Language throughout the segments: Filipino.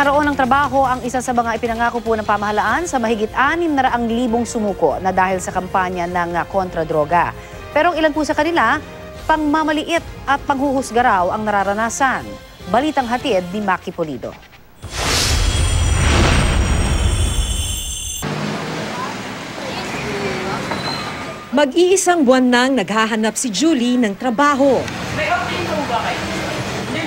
Magkakaroon ng trabaho ang isa sa mga ipinangako po ng pamahalaan sa mahigit 600,000 sumuko na dahil sa kampanya ng kontra-droga. Pero ang ilan po sa kanila, pangmamaliit at panghuhusga raw ang nararanasan. Balitang hatid ni Maki Pulido. Mag-iisang buwan nang naghahanap si Julie ng trabaho.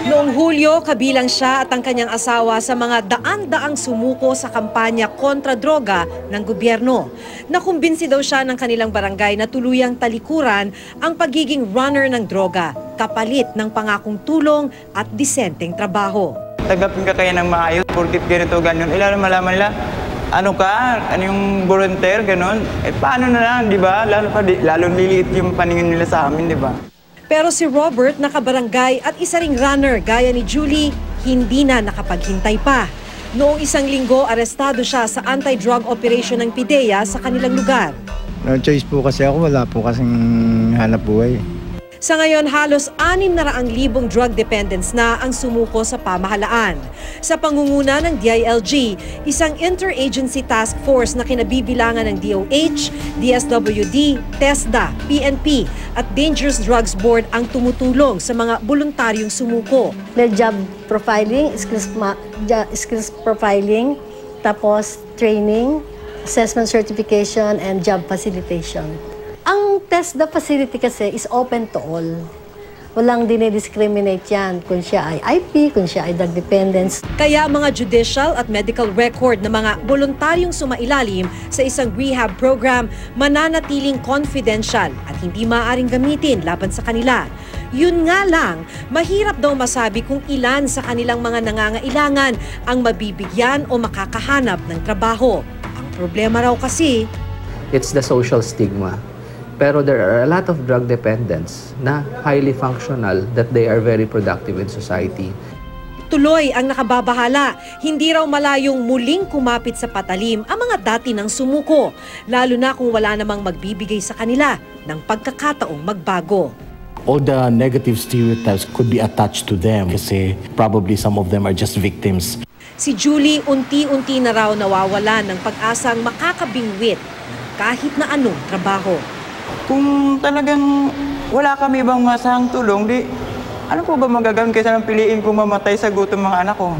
Noong Hulyo, kabilang siya at ang kanyang asawa sa mga daan-daang sumuko sa kampanya kontra droga ng gobyerno. Nakumbinsi daw siya ng kanilang barangay na tuluyang talikuran ang pagiging runner ng droga, kapalit ng pangakong tulong at disenteng trabaho. Tagapin ka kaya ng maayos, porkit ganito, ganyan. Lalo malaman nila, ano yung volunteer, gano'n. Paano na lang, di ba? Lalo liliit yung paningin nila sa amin, di ba? Pero si Robert, nakabarangay at isa ring runner gaya ni Julie, hindi na nakapaghintay pa. Noong isang linggo, arestado siya sa anti-drug operation ng PIDEA sa kanilang lugar. No choice po kasi ako, wala po kasing hanap buhay. Sa ngayon, halos 600,000 drug dependents na ang sumuko sa pamahalaan. Sa pangunguna ng DILG, isang interagency task force na kinabibilangan ng DOH, DSWD, TESDA, PNP at Dangerous Drugs Board ang tumutulong sa mga voluntaryong sumuko. May job profiling, skills profiling, tapos training, assessment certification, and job facilitation. Ang TESDA facility kasi is open to all. Walang dinidiscriminate yan kung siya ay IP, kung siya ay drug dependence. Kaya mga judicial at medical record ng mga voluntaryong sumailalim sa isang rehab program mananatiling confidential at hindi maaaring gamitin laban sa kanila. Yun nga lang, mahirap daw masabi kung ilan sa kanilang mga nangangailangan ang mabibigyan o makakahanap ng trabaho. Ang problema raw kasi, it's the social stigma. Pero there are a lot of drug dependents na highly functional that they are very productive in society. Tuloy ang nakababahala, hindi raw malayong muling kumapit sa patalim ang mga dati ng sumuko, lalo na kung wala namang magbibigay sa kanila ng pagkakataong magbago. All the negative stereotypes could be attached to them kasi probably some of them are just victims. Si Julie unti-unti na raw nawawalan ng pag-asang makakabingwit ng kahit na anong trabaho. Kung talagang wala kami bang masahang tulong, di ano po ba magagawin kaysa nang piliin kong mamatay sa gutom mga anak ko?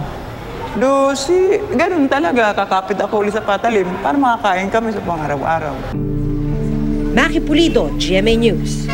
Ganun talaga, kakapit ako ulit sa patalim para makakain kami sa pang araw-araw. Maki Pulido, GMA News.